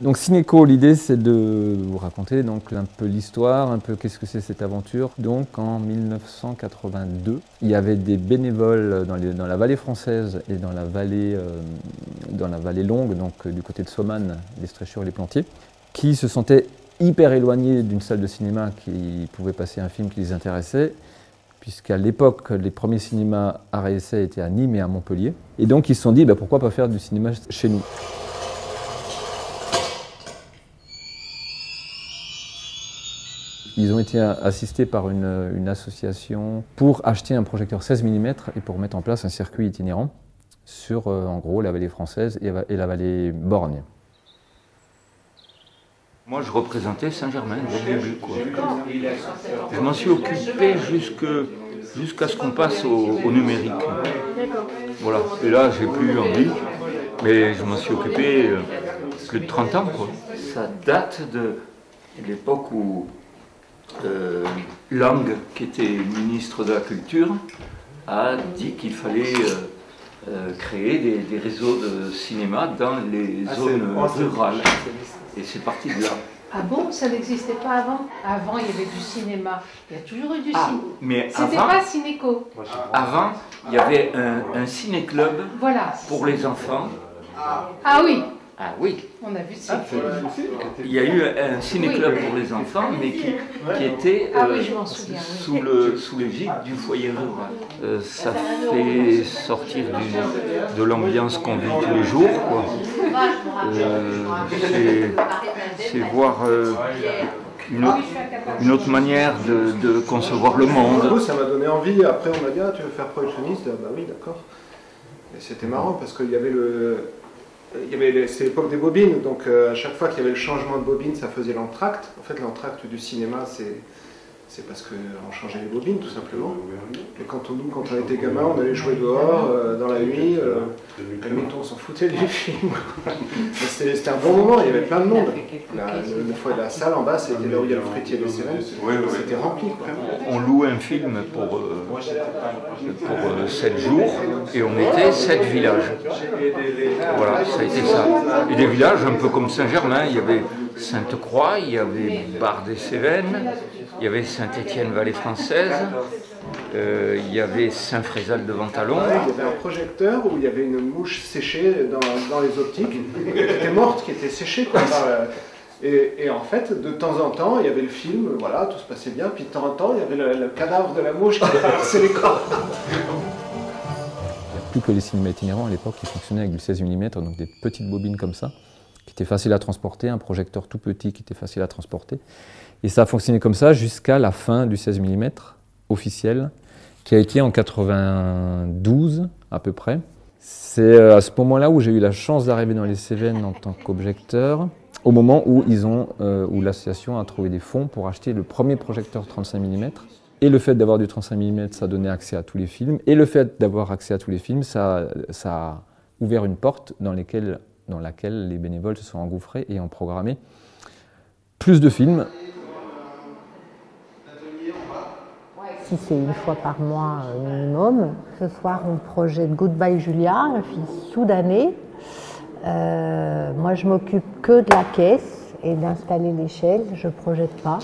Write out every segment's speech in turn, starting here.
Donc Cinéco, l'idée c'est de vous raconter donc un peu l'histoire, un peu qu'est-ce que c'est cette aventure. Donc en 1982, il y avait des bénévoles dans la vallée française et dans la vallée longue, donc du côté de Somanes, les Stréchures et les Plantiers, qui se sentaient hyper éloignés d'une salle de cinéma qui pouvait passer un film qui les intéressait, puisqu'à l'époque, les premiers cinémas arrêt essai étaient à Nîmes et à Montpellier. Et donc ils se sont dit, pourquoi pas faire du cinéma chez nous. Ils ont été assistés par une association pour acheter un projecteur 16 mm et pour mettre en place un circuit itinérant sur, en gros, la vallée française et la vallée borgne. Moi, je représentais Saint-Germain dès le début, quoi. Je m'en suis occupé jusqu'à ce qu'on passe au numérique. Voilà. Et là, j'ai plus envie, mais je m'en suis occupé plus de 30 ans, quoi. Ça date de l'époque où Lang, qui était ministre de la Culture, a dit qu'il fallait créer des réseaux de cinéma dans les zones rurales. Et c'est parti de là. Ah bon, ça n'existait pas avant? Avant, il y avait du cinéma. Il y a toujours eu du cinéma. Mais c'était pas Cinéco. Avant, il y avait un ciné-club pour les enfants. Ah oui. Ah oui. On a vu ça. Il y a eu un ciné-club pour les enfants, mais qui était sous l'égide du foyer rural. Ça fait sortir de l'ambiance qu'on vit tous les jours, quoi. C'est voir une autre manière de concevoir le monde. Ça m'a donné envie. Après, on m'a dit, tu veux faire projectionniste? Bah oui, d'accord. Et c'était marrant parce qu'il y avait c'est l'époque des bobines, donc à chaque fois qu'il y avait le changement de bobine, ça faisait l'entracte. En fait, l'entracte du cinéma, c'est parce qu'on changeait les bobines, tout simplement. Et quand on était gamin, on allait jouer dehors, dans la nuit, on s'en foutait du film. C'était un bon moment, il y avait plein de monde. La salle en bas, c'était là où il y a le fruitier de Cévennes, c'était rempli, quoi. On louait un film pour 7 jours, et on était 7 villages. Voilà, ça a été ça. Et des villages un peu comme Saint-Germain, il y avait Sainte-Croix, il y avait Bar-des-Cévennes, il y avait Saint-Étienne-Vallée française, il y avait Saint-Frézal de Ventalon. Il y avait un projecteur où il y avait une mouche séchée dans les optiques, qui était morte, qui était séchée, quoi. Et en fait, de temps en temps, il y avait le film, voilà, tout se passait bien, puis de temps en temps, il y avait le cadavre de la mouche qui traversait l'écran. Plus que les cinémas itinérants à l'époque qui fonctionnaient avec du 16 mm, donc des petites bobines comme ça, qui étaient faciles à transporter, un projecteur tout petit qui était facile à transporter. Et ça a fonctionné comme ça jusqu'à la fin du 16 mm officiel, qui a été en 92 à peu près. C'est à ce moment-là où j'ai eu la chance d'arriver dans les Cévennes en tant qu'objecteur, au moment où où l'association a trouvé des fonds pour acheter le premier projecteur 35 mm. Et le fait d'avoir du 35 mm, ça donnait accès à tous les films. Et le fait d'avoir accès à tous les films, ça a ouvert une porte dans laquelle les bénévoles se sont engouffrés et ont programmé plus de films. Si c'est une fois par mois minimum. Ce soir, on projette Goodbye Julia, la fille soudanais. Moi, je m'occupe que de la caisse et d'installer l'échelle. Je ne projette pas.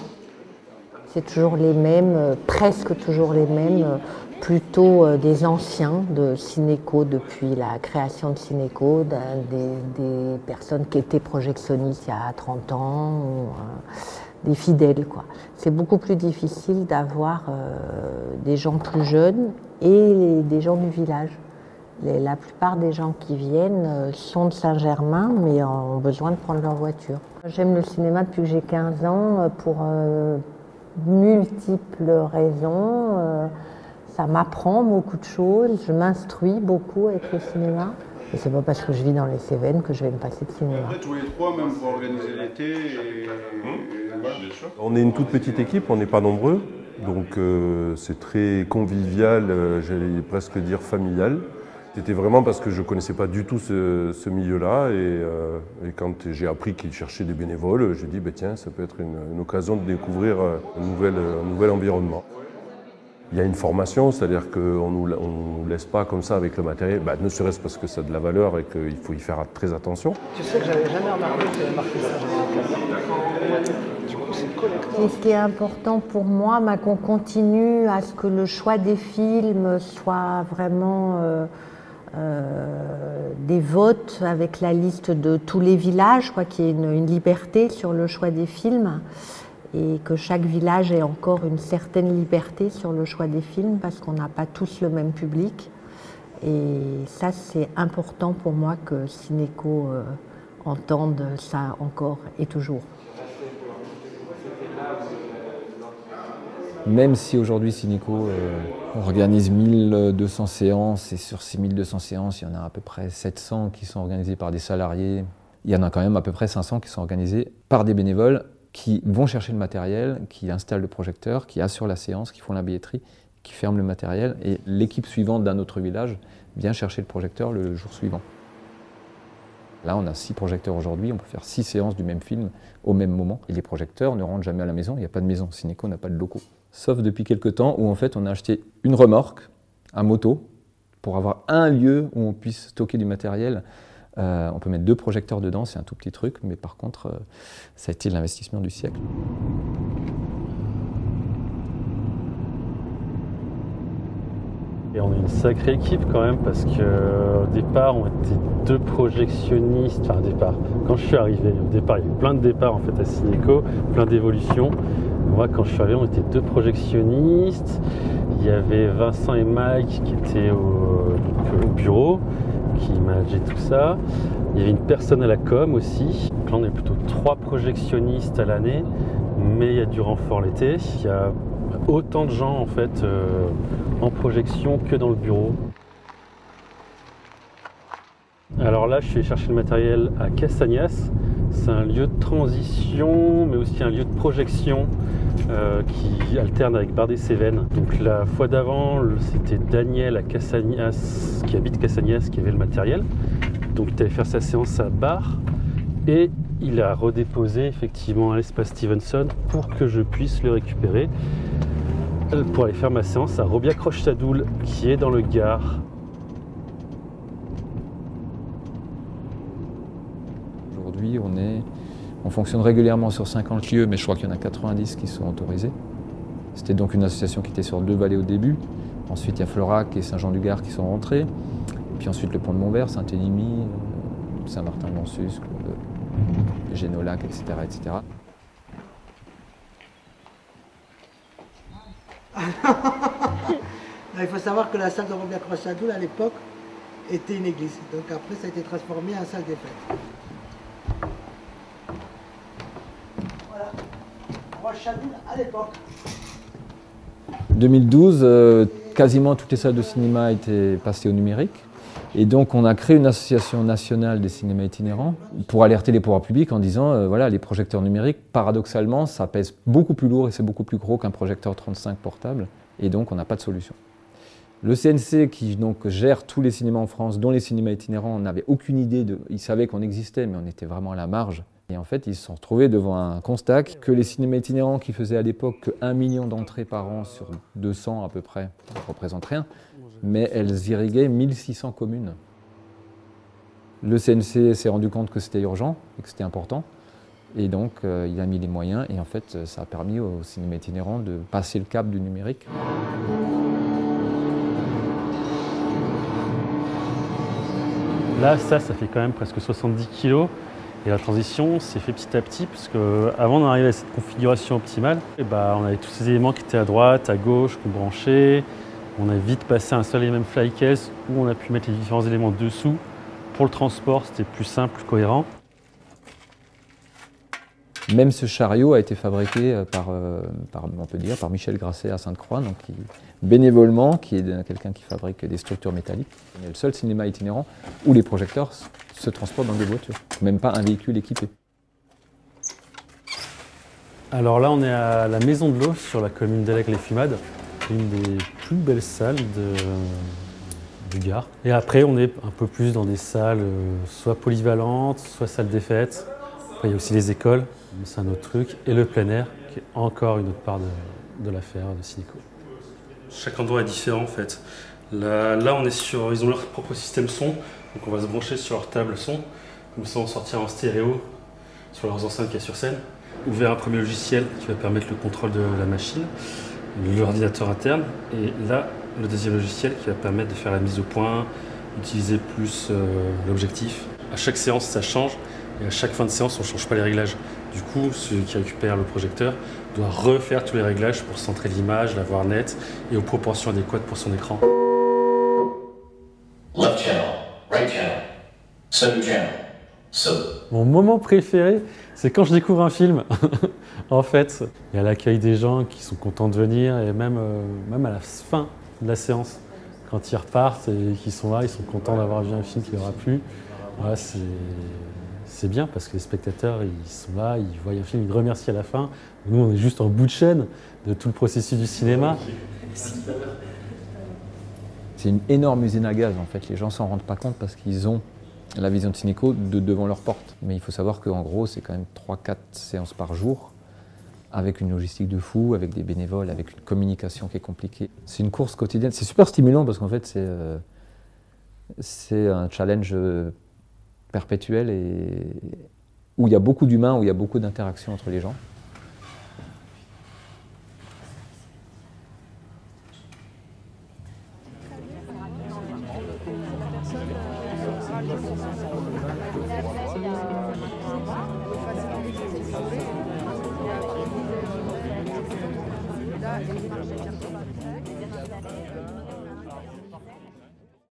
C'est toujours les mêmes, presque toujours les mêmes, plutôt des anciens de Cinéco depuis la création de Cinéco, des personnes qui étaient projectionnistes il y a 30 ans, ou, des fidèles, quoi. C'est beaucoup plus difficile d'avoir des gens plus jeunes et des gens du village. La plupart des gens qui viennent sont de Saint-Germain, mais ont besoin de prendre leur voiture. J'aime le cinéma depuis que j'ai 15 ans pour multiples raisons. Ça m'apprend beaucoup de choses, je m'instruis beaucoup avec le cinéma. Et c'est pas parce que je vis dans les Cévennes que je vais me passer de cinéma. Tous les trois, même pour organiser l'été. On est une toute petite équipe, on n'est pas nombreux, donc c'est très convivial, j'allais presque dire familial. C'était vraiment parce que je ne connaissais pas du tout ce milieu-là et quand j'ai appris qu'ils cherchaient des bénévoles, j'ai dit tiens, ça peut être une occasion de découvrir un nouvel environnement. Il y a une formation, c'est-à-dire qu'on ne nous laisse pas comme ça avec le matériel, ne serait-ce parce que ça a de la valeur et qu'il faut y faire très attention. Tu sais que j'avais jamais remarqué que tu avais marqué ça. Du coup, c'est collector. Et ce qui est important pour moi, qu'on continue à ce que le choix des films soit vraiment des votes avec la liste de tous les villages, qu'il y ait une liberté sur le choix des films. Et que chaque village ait encore une certaine liberté sur le choix des films parce qu'on n'a pas tous le même public. Et ça, c'est important pour moi que Cinéco entende ça encore et toujours. Même si aujourd'hui Cinéco organise 1200 séances et sur ces 1200 séances, il y en a à peu près 700 qui sont organisées par des salariés. Il y en a quand même à peu près 500 qui sont organisées par des bénévoles qui vont chercher le matériel, qui installent le projecteur, qui assurent la séance, qui font la billetterie, qui ferment le matériel, et l'équipe suivante d'un autre village vient chercher le projecteur le jour suivant. Là, on a 6 projecteurs aujourd'hui, on peut faire 6 séances du même film au même moment, et les projecteurs ne rentrent jamais à la maison, il n'y a pas de maison, Cinéco n'a pas de locaux. Sauf depuis quelques temps où en fait on a acheté une remorque, un moto, pour avoir un lieu où on puisse stocker du matériel. On peut mettre 2 projecteurs dedans, c'est un tout petit truc, mais par contre, ça a été l'investissement du siècle. Et on est une sacrée équipe quand même, parce qu'au départ, on était 2 projectionnistes. Enfin, au départ, quand je suis arrivé, au départ, il y a eu plein de départs en fait à Cinéco, plein d'évolutions. Moi, quand je suis arrivé, on était 2 projectionnistes. Il y avait Vincent et Mike qui étaient au bureau, qui manageait tout ça. Il y avait une personne à la com aussi. Donc là, on est plutôt 3 projectionnistes à l'année, mais il y a du renfort l'été. Il y a autant de gens en fait en projection que dans le bureau. Alors là, je suis allé chercher le matériel à Castagnas. C'est un lieu de transition, mais aussi un lieu de projection qui alterne avec Bar-des-Cévennes. Donc la fois d'avant, c'était Daniel à Castagnas, qui habite Castagnas, qui avait le matériel. Donc il allait faire sa séance à Bar et il a redéposé effectivement à l'espace Stevenson pour que je puisse le récupérer pour aller faire ma séance à Robiac-Roche-Sadoul, qui est dans le Gard. Aujourd'hui, on fonctionne régulièrement sur 50 lieux, mais je crois qu'il y en a 90 qui sont autorisés. C'était donc une association qui était sur 2 vallées au début. Ensuite, il y a Florac et Saint-Jean-du-Gard qui sont rentrés. Puis ensuite, le Pont de Montvert, Saint-Énimie, Saint-Martin-de-Monsusque, Génolac, etc., etc. Il faut savoir que la salle de Robiac-Roche-Sadoul à l'époque était une église. Donc après, ça a été transformé en salle des fêtes. Voilà, Roche-Sadoul à l'époque. 2012, quasiment toutes les salles de cinéma étaient passées au numérique. Et donc on a créé une association nationale des cinémas itinérants pour alerter les pouvoirs publics en disant voilà, les projecteurs numériques, paradoxalement, ça pèse beaucoup plus lourd et c'est beaucoup plus gros qu'un projecteur 35 portable. Et donc on n'a pas de solution. Le CNC, qui donc gère tous les cinémas en France, dont les cinémas itinérants, n'avait aucune idée ils savaient qu'on existait, mais on était vraiment à la marge. Et en fait, ils se sont retrouvés devant un constat que les cinémas itinérants qui faisaient à l'époque que 1 million d'entrées par an sur 200 à peu près, ça ne représente rien, mais elles irriguaient 1600 communes. Le CNC s'est rendu compte que c'était urgent et que c'était important. Et donc, il a mis les moyens et en fait, ça a permis aux cinémas itinérants de passer le cap du numérique. Là, ça fait quand même presque 70 kg. Et la transition s'est fait petit à petit, parce qu'avant d'en arriver à cette configuration optimale, on avait tous ces éléments qui étaient à droite, à gauche, qu'on branchait. On a vite passé à un seul et même fly case où on a pu mettre les différents éléments dessous. Pour le transport, c'était plus simple, plus cohérent. Même ce chariot a été fabriqué on peut dire, par Michel Grasset à Sainte-Croix, donc bénévolement, qui est quelqu'un qui fabrique des structures métalliques. C'est le seul cinéma itinérant où les projecteurs se transportent dans des voitures, même pas un véhicule équipé. Alors là, on est à la Maison de l'Eau, sur la commune d'Allègue-les-Fumades, une des plus belles salles du Gard. Et après, on est un peu plus dans des salles soit polyvalentes, soit salles des fêtes. Après, il y a aussi les écoles, c'est un autre truc, et le plein air, qui est encore une autre part de l'affaire de Cinéco. Chaque endroit est différent en fait. Là on est sur, ils ont leur propre système son, donc on va se brancher sur leur table son, comme ça on sortira en stéréo sur leurs enceintes qu'il y a sur scène. Ouvert un premier logiciel qui va permettre le contrôle de la machine, l'ordinateur interne, et là le deuxième logiciel qui va permettre de faire la mise au point, utiliser plus l'objectif. À chaque séance ça change, et à chaque fin de séance on ne change pas les réglages. Du coup, celui qui récupère le projecteur doit refaire tous les réglages pour centrer l'image, la voir nette et aux proportions adéquates pour son écran. Left channel, right channel, center channel, so. Mon moment préféré, c'est quand je découvre un film. En fait, il y a l'accueil des gens qui sont contents de venir et même à la fin de la séance, quand ils repartent et qu'ils sont là, ils sont contents d'avoir vu un film qui leur a plu. Voilà, c'est bien parce que les spectateurs, ils sont là, ils voient un film, ils remercient à la fin. Nous, on est juste en bout de chaîne de tout le processus du cinéma. C'est une énorme usine à gaz en fait. Les gens s'en rendent pas compte parce qu'ils ont la vision de Cinéco devant leur porte. Mais il faut savoir qu'en gros, c'est quand même 3-4 séances par jour, avec une logistique de fou, avec des bénévoles, avec une communication qui est compliquée. C'est une course quotidienne. C'est super stimulant parce qu'en fait, c'est un challenge perpétuel et où il y a beaucoup d'humains, où il y a beaucoup d'interactions entre les gens.